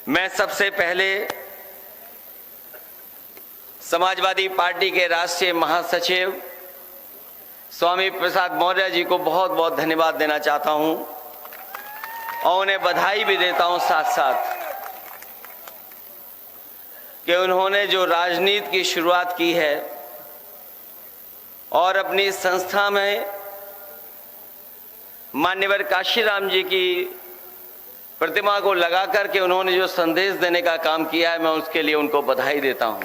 मैं सबसे पहले समाजवादी पार्टी के राष्ट्रीय महासचिव स्वामी प्रसाद मौर्य जी को बहुत बहुत धन्यवाद देना चाहता हूं और उन्हें बधाई भी देता हूं साथ साथ कि उन्होंने जो राजनीति की शुरुआत की है और अपनी संस्था में मान्यवर काशीराम जी की प्रतिमा को लगा करके उन्होंने जो संदेश देने का काम किया है, मैं उसके लिए उनको बधाई देता हूं।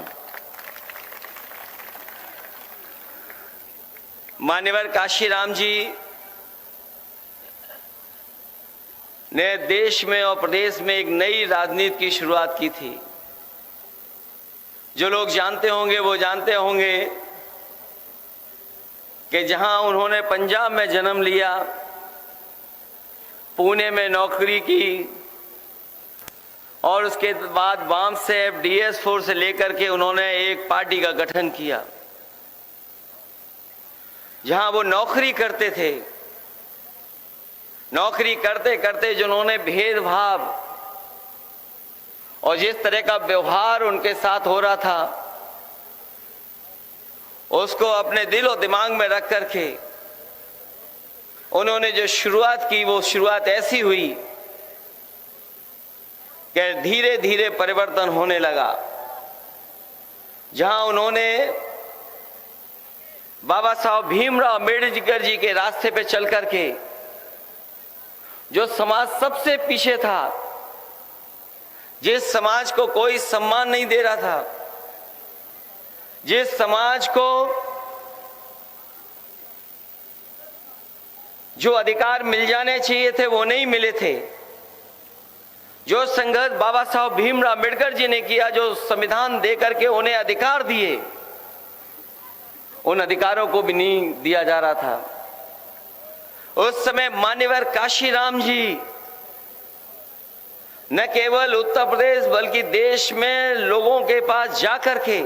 मान्यवर काशीराम जी ने देश में और प्रदेश में एक नई राजनीति की शुरुआत की थी। जो लोग जानते होंगे वो जानते होंगे कि जहां उन्होंने पंजाब में जन्म लिया, पुणे में नौकरी की और उसके बाद वाम से DS4 से लेकर के उन्होंने एक पार्टी का गठन किया। जहां वो नौकरी करते थे, नौकरी करते करते जिन्होंने भेदभाव और जिस तरह का व्यवहार उनके साथ हो रहा था उसको अपने दिल और दिमाग में रख करके उन्होंने जो शुरुआत की, वो शुरुआत ऐसी हुई कि धीरे धीरे परिवर्तन होने लगा। जहां उन्होंने बाबा साहब भीमराव अम्बेडकर जी के रास्ते पे चल करके जो समाज सबसे पीछे था, जिस समाज को कोई सम्मान नहीं दे रहा था, जिस समाज को जो अधिकार मिल जाने चाहिए थे वो नहीं मिले थे, जो संघर्ष बाबा साहब भीमराव अम्बेडकर जी ने किया, जो संविधान दे करके उन्हें अधिकार दिए, उन अधिकारों को भी नहीं दिया जा रहा था। उस समय मान्यवर काशीराम जी न केवल उत्तर प्रदेश बल्कि देश में लोगों के पास जाकर के,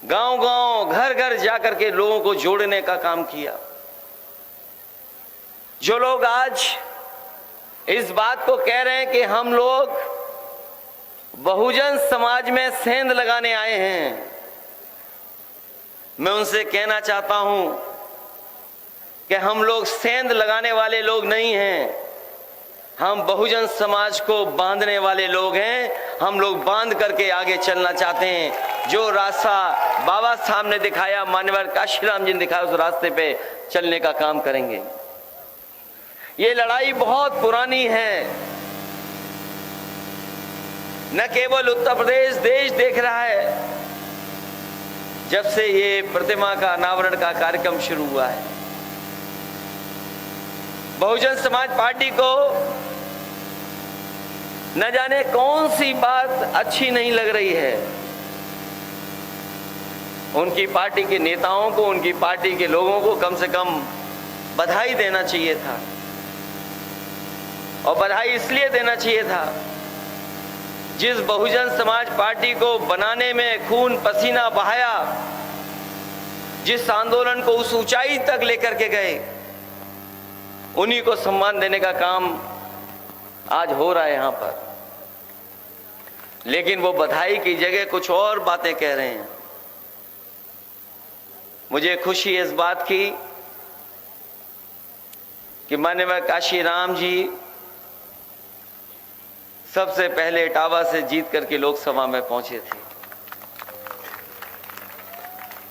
गांव-गांव, घर-घर जाकर के लोगों को जोड़ने का काम किया। जो लोग आज इस बात को कह रहे हैं कि हम लोग बहुजन समाज में सेंध लगाने आए हैं, मैं उनसे कहना चाहता हूं कि हम लोग सेंध लगाने वाले लोग नहीं हैं, हम बहुजन समाज को बांधने वाले लोग हैं। हम लोग बांध करके आगे चलना चाहते हैं। जो रास्ता बाबा साहब ने दिखाया, मान्यवर काशीराम जी ने दिखाया, उस रास्ते पे चलने का काम करेंगे। ये लड़ाई बहुत पुरानी है। न केवल उत्तर प्रदेश, देश देख रहा है जब से ये प्रतिमा का अनावरण का कार्यक्रम शुरू हुआ है। बहुजन समाज पार्टी को न जाने कौन सी बात अच्छी नहीं लग रही है। उनकी पार्टी के नेताओं को, उनकी पार्टी के लोगों को कम से कम बधाई देना चाहिए था, और बधाई इसलिए देना चाहिए था जिस बहुजन समाज पार्टी को बनाने में खून पसीना बहाया, जिस आंदोलन को उस ऊंचाई तक लेकर के गए, उन्हीं को सम्मान देने का काम आज हो रहा है यहां पर। लेकिन वो बधाई की जगह कुछ और बातें कह रहे हैं। मुझे खुशी है इस बात की कि माननीय काशीराम जी सबसे पहले इटावा से जीत करके लोकसभा में पहुंचे थे।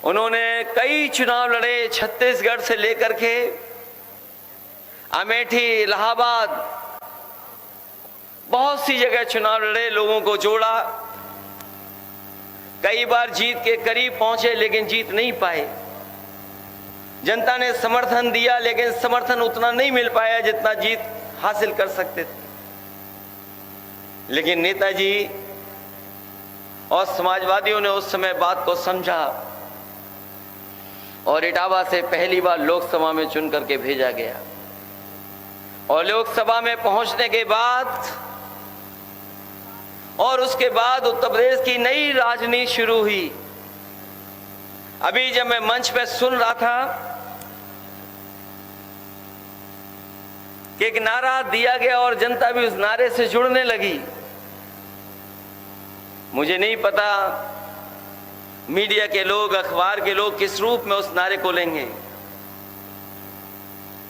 उन्होंने कई चुनाव लड़े, छत्तीसगढ़ से लेकर के अमेठी, इलाहाबाद, बहुत सी जगह चुनाव लड़े, लोगों को जोड़ा। कई बार जीत के करीब पहुंचे लेकिन जीत नहीं पाए। जनता ने समर्थन दिया लेकिन समर्थन उतना नहीं मिल पाया जितना जीत हासिल कर सकते थे। लेकिन नेताजी और समाजवादियों ने उस समय बात को समझा और इटावा से पहली बार लोकसभा में चुन करके भेजा गया। और लोकसभा में पहुंचने के बाद और उसके बाद उत्तर प्रदेश की नई राजनीति शुरू हुई। अभी जब मैं मंच पे सुन रहा था कि एक नारा दिया गया और जनता भी उस नारे से जुड़ने लगी मुझे नहीं पता मीडिया के लोग, अखबार के लोग किस रूप में उस नारे को लेंगे,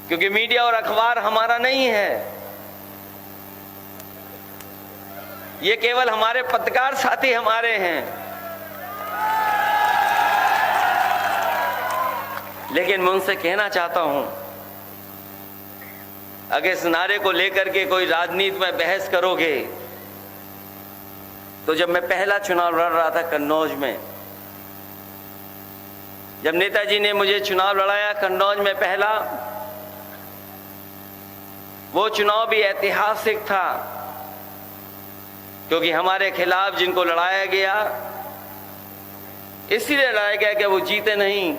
क्योंकि मीडिया और अखबार हमारा नहीं है। ये केवल हमारे पत्रकार साथी हमारे हैं। लेकिन मैं उनसे कहना चाहता हूं, अगर इस नारे को लेकर के कोई राजनीति में बहस करोगे, तो जब मैं पहला चुनाव लड़ रहा था कन्नौज में, जब नेताजी ने मुझे चुनाव लड़ाया कन्नौज में पहला, वो चुनाव भी ऐतिहासिक था, क्योंकि हमारे खिलाफ जिनको लड़ाया गया इसलिए लड़ाया गया कि वो जीते नहीं,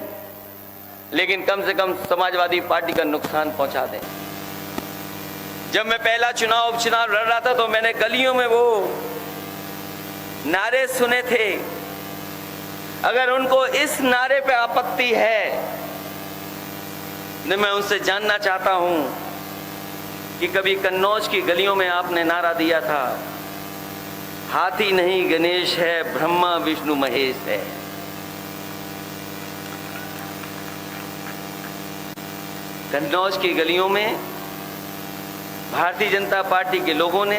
लेकिन कम से कम समाजवादी पार्टी का नुकसान पहुंचा दें। जब मैं पहला चुनाव उपचुनाव लड़ रहा था तो मैंने गलियों में वो नारे सुने थे। अगर उनको इस नारे पे आपत्ति है तो मैं उनसे जानना चाहता हूं कि कभी कन्नौज की गलियों में आपने नारा दिया था, हाथी नहीं गणेश है, ब्रह्मा विष्णु महेश है। कन्नौज की गलियों में भारतीय जनता पार्टी के लोगों ने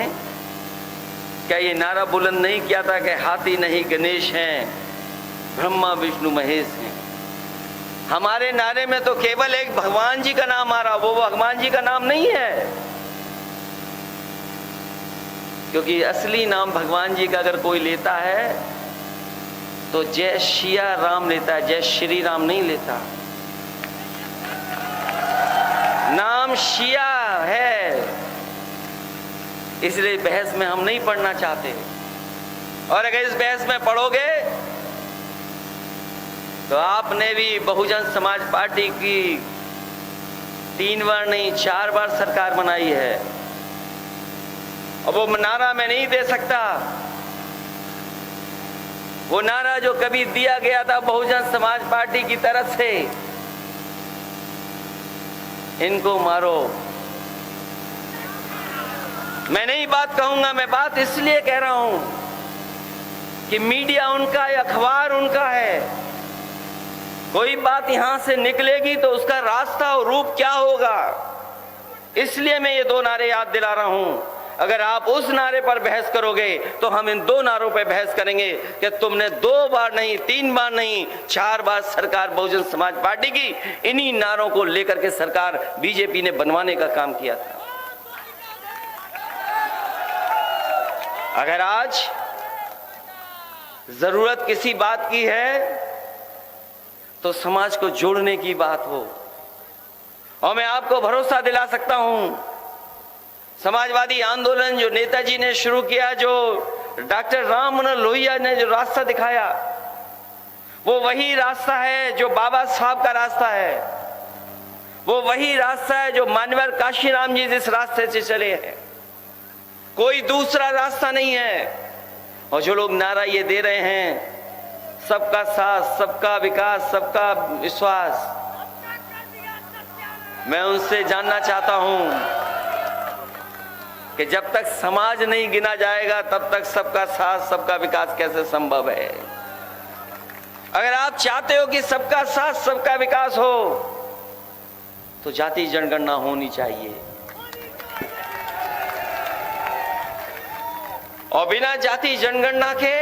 क्या ये नारा बुलंद नहीं किया था कि हाथी नहीं गणेश हैं, ब्रह्मा विष्णु महेश हैं? हमारे नारे में तो केवल एक भगवान जी का नाम आ रहा, वो भगवान जी का नाम नहीं है, क्योंकि असली नाम भगवान जी का अगर कोई लेता है तो जय शिया राम लेता है, जय श्री राम नहीं लेता। नाम शिया है, इसलिए बहस में हम नहीं पढ़ना चाहते। और अगर इस बहस में पढ़ोगे तो आपने भी बहुजन समाज पार्टी की 3 बार नहीं 4 बार सरकार बनाई है। अब वो नारा मैं नहीं दे सकता, वो नारा जो कभी दिया गया था बहुजन समाज पार्टी की तरफ से, इनको मारो। मैं नहीं बात कहूंगा, मैं बात इसलिए कह रहा हूं कि मीडिया उनका है, अखबार उनका है। कोई बात यहां से निकलेगी तो उसका रास्ता और रूप क्या होगा, इसलिए मैं ये 2 नारे याद दिला रहा हूं। अगर आप उस नारे पर बहस करोगे तो हम इन 2 नारों पर बहस करेंगे कि तुमने 2 बार नहीं, 3 बार नहीं, 4 बार सरकार बहुजन समाज पार्टी की इन्हीं नारों को लेकर के सरकार बीजेपी ने बनवाने का काम किया था। अगर आज जरूरत किसी बात की है तो समाज को जोड़ने की बात हो, और मैं आपको भरोसा दिला सकता हूं, समाजवादी आंदोलन जो नेताजी ने शुरू किया, जो डॉक्टर राम मनोहर लोहिया ने जो रास्ता दिखाया, वो वही रास्ता है जो बाबा साहब का रास्ता है, वो वही रास्ता है जो मान्यवर काशीराम जी जिस रास्ते से चले हैं। कोई दूसरा रास्ता नहीं है। और जो लोग नारा ये दे रहे हैं, सबका साथ, सबका विकास, सबका विश्वास, मैं उनसे जानना चाहता हूं कि जब तक समाज नहीं गिना जाएगा तब तक सबका साथ, सबका विकास कैसे संभव है? अगर आप चाहते हो कि सबका साथ, सबका विकास हो तो जाति जनगणना होनी चाहिए, और बिना जाति जनगणना के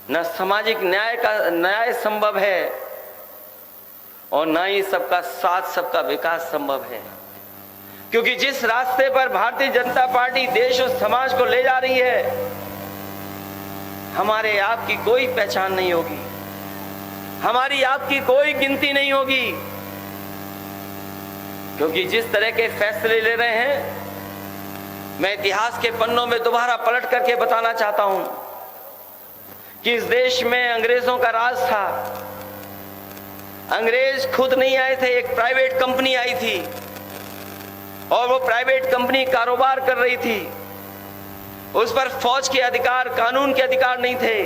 न सामाजिक न्याय संभव है और न ही सबका साथ, सबका विकास संभव है। क्योंकि जिस रास्ते पर भारतीय जनता पार्टी देश और समाज को ले जा रही है, हमारे आपकी कोई पहचान नहीं होगी, हमारी आपकी कोई गिनती नहीं होगी। क्योंकि जिस तरह के फैसले ले रहे हैं, मैं इतिहास के पन्नों में दोबारा पलट करके बताना चाहता हूं कि इस देश में अंग्रेजों का राज था। अंग्रेज खुद नहीं आए थे, एक प्राइवेट कंपनी आई थी और वो प्राइवेट कंपनी कारोबार कर रही थी। उस पर फौज के अधिकार, कानून के अधिकार नहीं थे।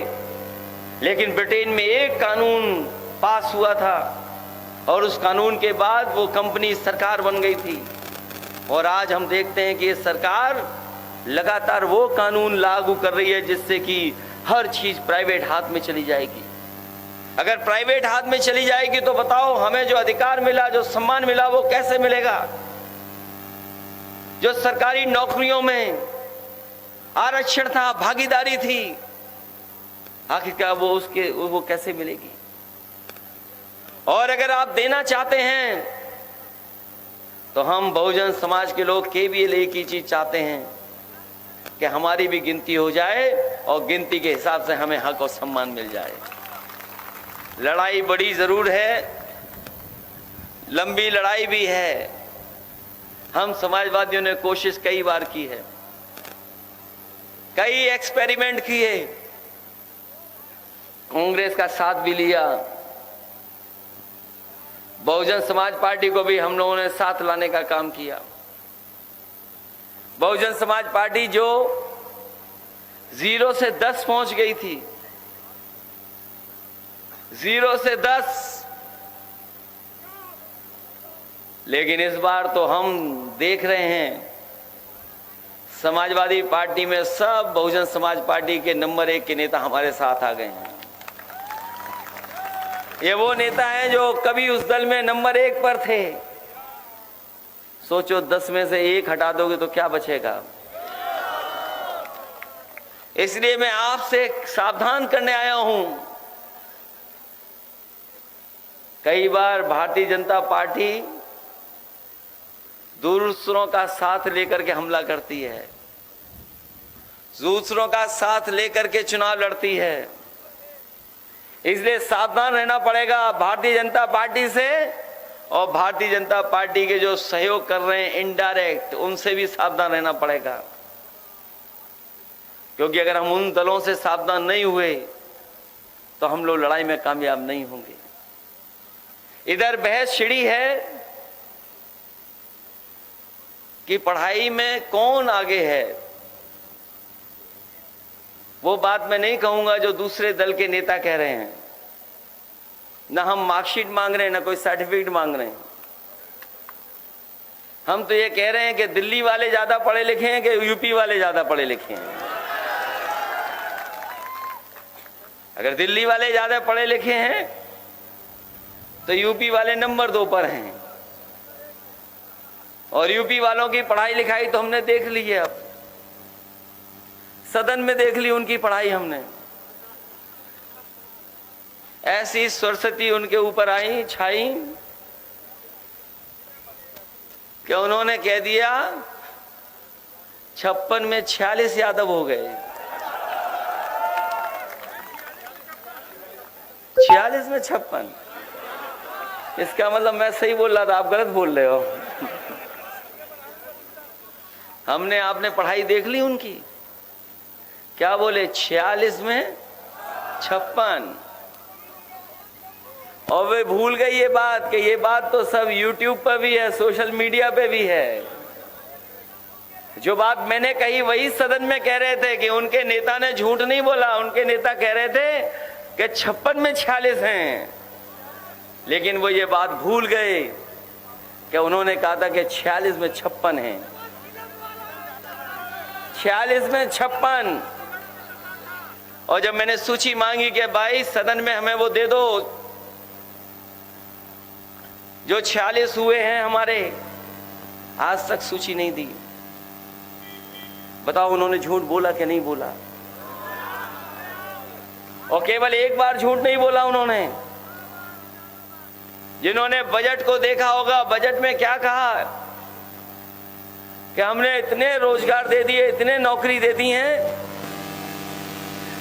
लेकिन ब्रिटेन में एक कानून पास हुआ था और उस कानून के बाद वो कंपनी सरकार बन गई थी। और आज हम देखते हैं कि ये सरकार लगातार वो कानून लागू कर रही है जिससे कि हर चीज प्राइवेट हाथ में चली जाएगी। अगर प्राइवेट हाथ में चली जाएगी तो बताओ हमें जो अधिकार मिला, जो सम्मान मिला, वो कैसे मिलेगा? जो सरकारी नौकरियों में आरक्षण था, भागीदारी थी, आखिरकार वो कैसे मिलेगी? और अगर आप देना चाहते हैं तो हम बहुजन समाज के लोग केवल एक ही चीज चाहते हैं कि हमारी भी गिनती हो जाए और गिनती के हिसाब से हमें हक और सम्मान मिल जाए। लड़ाई बड़ी जरूर है, लंबी लड़ाई भी है। हम समाजवादियों ने कोशिश कई बार की है, कई एक्सपेरिमेंट किए, कांग्रेस का साथ भी लिया, बहुजन समाज पार्टी को भी हम लोगों ने साथ लाने का काम किया। बहुजन समाज पार्टी जो 0 से 10 पहुंच गई थी, 0 से 10, लेकिन इस बार तो हम देख रहे हैं समाजवादी पार्टी में सब बहुजन समाज पार्टी के नंबर 1 के नेता हमारे साथ आ गए हैं। ये वो नेता हैं जो कभी उस दल में नंबर 1 पर थे। सोचो 10 में से 1 हटा दोगे तो क्या बचेगा? इसलिए मैं आपसे सावधान करने आया हूं। कई बार भारतीय जनता पार्टी दूसरों का साथ लेकर के हमला करती है, दूसरों का साथ लेकर के चुनाव लड़ती है। इसलिए सावधान रहना पड़ेगा भारतीय जनता पार्टी से, और भारतीय जनता पार्टी के जो सहयोग कर रहे हैं इनडायरेक्ट, उनसे भी सावधान रहना पड़ेगा। क्योंकि अगर हम उन दलों से सावधान नहीं हुए तो हम लोग लड़ाई में कामयाब नहीं होंगे। इधर बहस छिड़ी है कि पढ़ाई में कौन आगे है। वो बात मैं नहीं कहूंगा जो दूसरे दल के नेता कह रहे हैं। ना हम मार्कशीट मांग रहे हैं, ना कोई सर्टिफिकेट मांग रहे हैं। हम तो ये कह रहे हैं कि दिल्ली वाले ज्यादा पढ़े लिखे हैं कि यूपी वाले ज्यादा पढ़े लिखे हैं। अगर दिल्ली वाले ज्यादा पढ़े लिखे हैं तो यूपी वाले नंबर 2 पर हैं, और यूपी वालों की पढ़ाई लिखाई तो हमने देख ली है। अब सदन में देख ली उनकी पढ़ाई हमने। ऐसी सरस्वती उनके ऊपर आई, छाई, कि उन्होंने कह दिया 56 में 46 यादव हो गए। 46 में 56, इसका मतलब मैं सही बोल रहा था, आप गलत बोल रहे हो। हमने आपने पढ़ाई देख ली उनकी, क्या बोले 46 में 56, और वे भूल गई ये बात कि ये बात तो सब YouTube पर भी है, सोशल मीडिया पे भी है। जो बात मैंने कही वही सदन में कह रहे थे कि उनके नेता ने झूठ नहीं बोला। उनके नेता कह रहे थे कि 56 में 46 हैं, लेकिन वो ये बात भूल गए कि उन्होंने कहा था कि 46 में 56 हैं। 46 में 56। और जब मैंने सूची मांगी कि भाई सदन में हमें वो दे दो जो 46 हुए हैं हमारे, आज तक सूची नहीं दी। बताओ उन्होंने झूठ बोला कि नहीं बोला? और केवल एक बार झूठ नहीं बोला उन्होंने। जिन्होंने बजट को देखा होगा, बजट में क्या कहा कि हमने इतने रोजगार दे दिए, इतने नौकरी दे दी हैं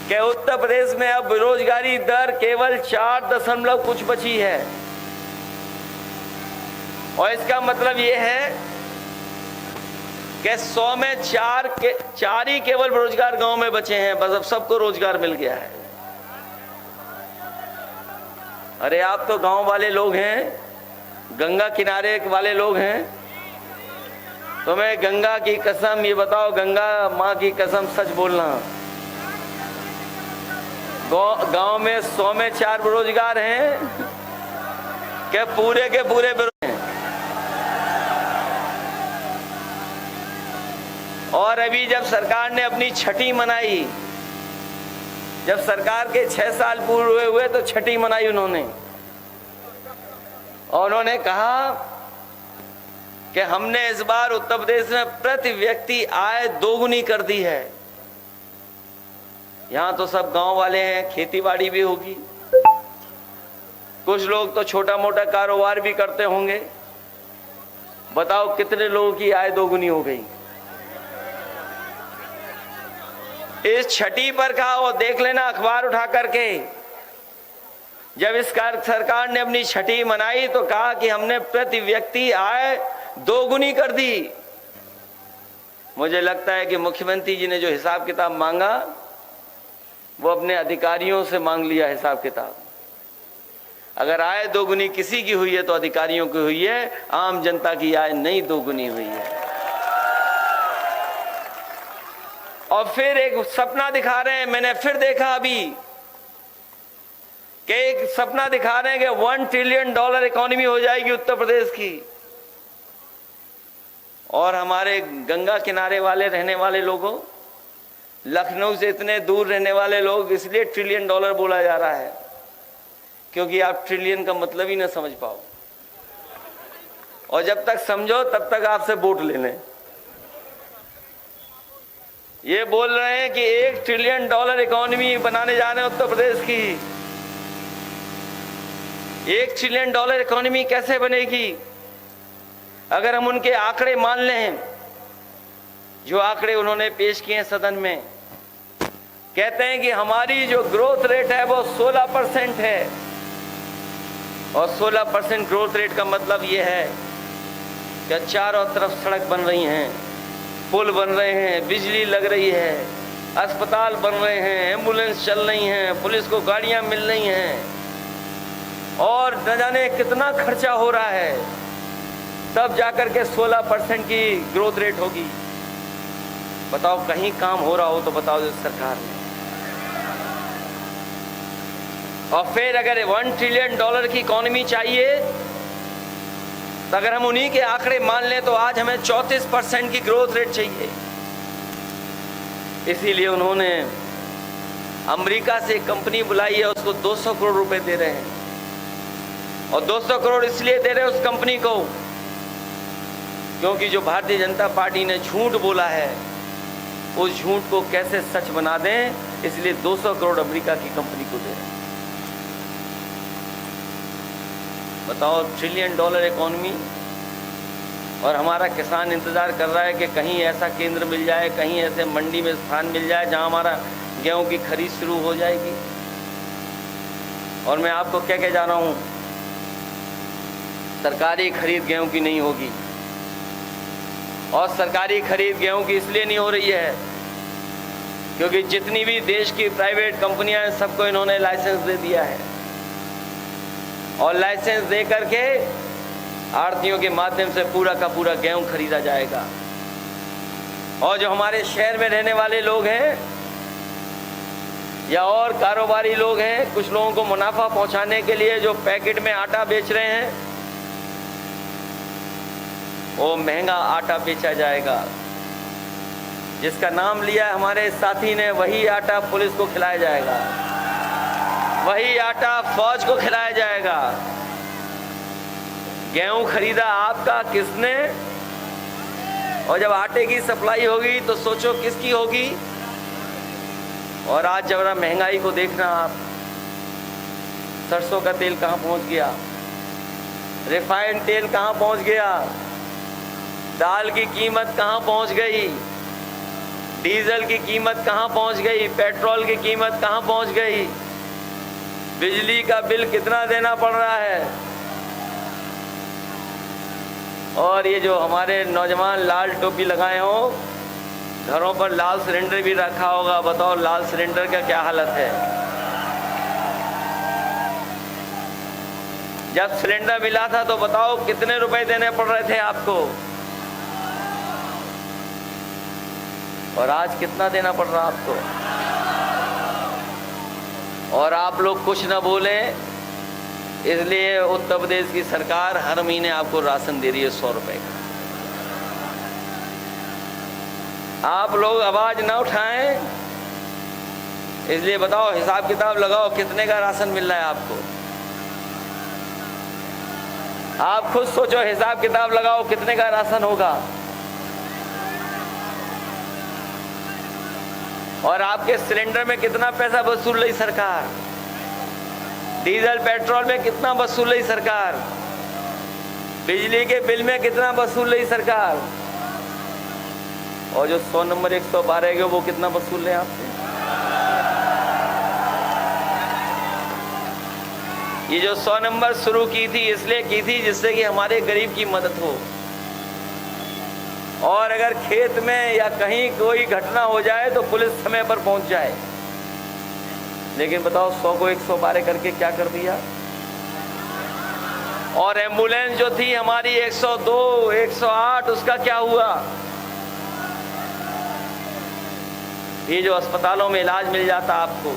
कि उत्तर प्रदेश में अब बेरोजगारी दर केवल 4 कुछ बची है। और इसका मतलब यह है कि 100 में 4 ही केवल बेरोजगार गांव में बचे हैं। बस अब सबको रोजगार मिल गया है। अरे आप तो गांव वाले लोग हैं, गंगा किनारे वाले लोग हैं, तो मैं गंगा की कसम ये बताओ, गंगा माँ की कसम सच बोलना, गांव में 100 में 4 बेरोजगार हैं क्या? पूरे के पूरे बेरोजगार हैं। और अभी जब सरकार ने अपनी छठी मनाई, जब सरकार के 6 साल पूरे हुए तो छठी मनाई उन्होंने, और उन्होंने कहा कि हमने इस बार उत्तर प्रदेश में प्रति व्यक्ति आय दोगुनी कर दी है। यहां तो सब गांव वाले हैं, खेती बाड़ी भी होगी, कुछ लोग तो छोटा मोटा कारोबार भी करते होंगे। बताओ कितने लोगों की आय दोगुनी हो गई। इस छठी पर कहा, वो देख लेना अखबार उठा करके, जब इस सरकार ने अपनी छठी मनाई तो कहा कि हमने प्रति व्यक्ति आय दोगुनी कर दी। मुझे लगता है कि मुख्यमंत्री जी ने जो हिसाब किताब मांगा वो अपने अधिकारियों से मांग लिया हिसाब किताब। अगर आय दोगुनी किसी की हुई है तो अधिकारियों की हुई है, आम जनता की आय नहीं दोगुनी हुई है। और फिर एक सपना दिखा रहे हैं, मैंने फिर देखा अभी कि एक सपना दिखा रहे हैं कि $1 ट्रिलियन इकोनॉमी हो जाएगी उत्तर प्रदेश की। और हमारे गंगा किनारे वाले रहने वाले लोगों, लखनऊ से इतने दूर रहने वाले लोग, इसलिए $1 ट्रिलियन बोला जा रहा है क्योंकि आप ट्रिलियन का मतलब ही ना समझ पाओ, और जब तक समझो तब तक आपसे वोट ले लें। ये बोल रहे हैं कि $1 ट्रिलियन इकोनॉमी बनाने जा रहे हैं उत्तर प्रदेश की। $1 ट्रिलियन इकोनॉमी कैसे बनेगी? अगर हम उनके आंकड़े मान लें, जो आंकड़े उन्होंने पेश किए हैं सदन में, कहते हैं कि हमारी जो ग्रोथ रेट है वो 16% है, और 16% ग्रोथ रेट का मतलब ये है कि चारों तरफ सड़क बन रही हैं, पुल बन रहे हैं, बिजली लग रही है, अस्पताल बन रहे हैं, एम्बुलेंस चल रही हैं, पुलिस को गाड़ियां मिल रही हैं, और न जाने कितना खर्चा हो रहा है, तब जाकर के 16% की ग्रोथ रेट होगी। बताओ कहीं काम हो रहा हो तो बताओ इस सरकार में। और फिर अगर $1 ट्रिलियन की इकोनॉमी चाहिए तो अगर हम उन्हीं के आंकड़े मान लें तो आज हमें 34% की ग्रोथ रेट चाहिए। इसीलिए उन्होंने अमेरिका से कंपनी बुलाई है, उसको 200 करोड़ रुपए दे रहे हैं, और 200 करोड़ इसलिए दे रहे हैं उस कंपनी को क्योंकि जो भारतीय जनता पार्टी ने झूठ बोला है उस झूठ को कैसे सच बना दें, इसलिए 200 करोड़ अमेरिका की कंपनी को दे रहे हैं। बताओ $1 ट्रिलियन इकोनॉमी, और हमारा किसान इंतजार कर रहा है कि कहीं ऐसा केंद्र मिल जाए, कहीं ऐसे मंडी में स्थान मिल जाए जहां हमारा गेहूं की खरीद शुरू हो जाएगी। और मैं आपको क्या कह जा रहा हूं, सरकारी खरीद गेहूं की नहीं होगी, और सरकारी खरीद गेहूं की इसलिए नहीं हो रही है क्योंकि जितनी भी देश की प्राइवेट कंपनियां हैं सबको इन्होंने लाइसेंस दे दिया है, और लाइसेंस दे करके आड़तियों के माध्यम से पूरा का पूरा गेहूं खरीदा जाएगा। और जो हमारे शहर में रहने वाले लोग हैं या और कारोबारी लोग हैं, कुछ लोगों को मुनाफा पहुंचाने के लिए जो पैकेट में आटा बेच रहे हैं, वो महंगा आटा बेचा जाएगा। जिसका नाम लिया हमारे साथी ने, वही आटा पुलिस को खिलाया जाएगा, वही आटा फौज को खिलाया जाएगा। गेहूं खरीदा आपका किसने? और जब आटे की सप्लाई होगी तो सोचो किसकी होगी। और आज जरा महंगाई को देखना आप, सरसों का तेल कहां पहुंच गया, रिफाइंड तेल कहां पहुंच गया, दाल की कीमत कहां पहुंच गई, डीजल की कीमत कहां पहुंच गई, पेट्रोल की कीमत कहां पहुंच गई, बिजली का बिल कितना देना पड़ रहा है। और ये जो हमारे नौजवान लाल टोपी लगाए हो, घरों पर लाल सिलेंडर भी रखा होगा, बताओ लाल सिलेंडर का क्या हालत है। जब सिलेंडर मिला था तो बताओ कितने रुपए देने पड़ रहे थे आपको, और आज कितना देना पड़ रहा आपको। और आप लोग कुछ ना बोलें, इसलिए उत्तर प्रदेश की सरकार हर महीने आपको राशन दे रही है 100 रुपए का। आप लोग आवाज ना उठाएं, इसलिए बताओ, हिसाब किताब लगाओ कितने का राशन मिल रहा है आपको। आप खुद सोचो, हिसाब किताब लगाओ कितने का राशन होगा। और आपके सिलेंडर में कितना पैसा वसूल रही सरकार, डीजल पेट्रोल में कितना वसूल रही सरकार, बिजली के बिल में कितना वसूल रही सरकार, और जो 100 नंबर 112 के वो कितना वसूल रहे आपसे। ये जो 100 नंबर शुरू की थी इसलिए की थी जिससे कि हमारे गरीब की मदद हो, और अगर खेत में या कहीं कोई घटना हो जाए तो पुलिस समय पर पहुंच जाए। लेकिन बताओ 100 को 112 करके क्या कर दिया। और एम्बुलेंस जो थी हमारी 102, 108, उसका क्या हुआ। ये जो अस्पतालों में इलाज मिल जाता आपको,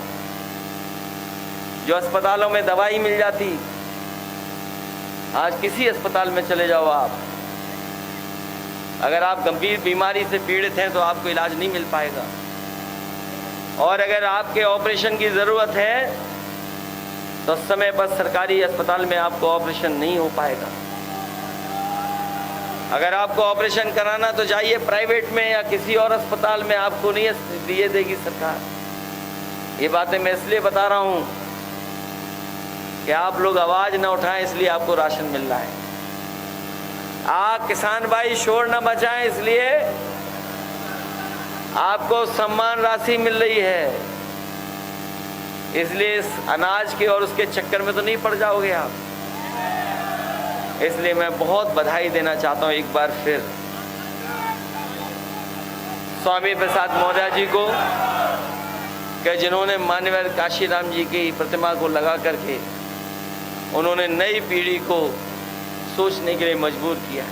जो अस्पतालों में दवाई मिल जाती, आज किसी अस्पताल में चले जाओ आप, अगर आप गंभीर बीमारी से पीड़ित हैं तो आपको इलाज नहीं मिल पाएगा। और अगर आपके ऑपरेशन की ज़रूरत है तो समय पर सरकारी अस्पताल में आपको ऑपरेशन नहीं हो पाएगा। अगर आपको ऑपरेशन कराना तो जाइए प्राइवेट में या किसी और अस्पताल में, आपको नहीं दिए देगी सरकार। ये बातें मैं इसलिए बता रहा हूँ कि आप लोग आवाज़ ना उठाएं, इसलिए आपको राशन मिल रहा है। किसान भाई शोर न मचाएं, इसलिए आपको सम्मान राशि मिल रही है। इसलिए इस अनाज के और उसके चक्कर में तो नहीं पड़ जाओगे आप। इसलिए मैं बहुत बधाई देना चाहता हूं एक बार फिर स्वामी प्रसाद मौर्य जी को, कि जिन्होंने मान्यवर काशीराम जी की प्रतिमा को लगा करके उन्होंने नई पीढ़ी को सोचने के लिए मजबूर किया है।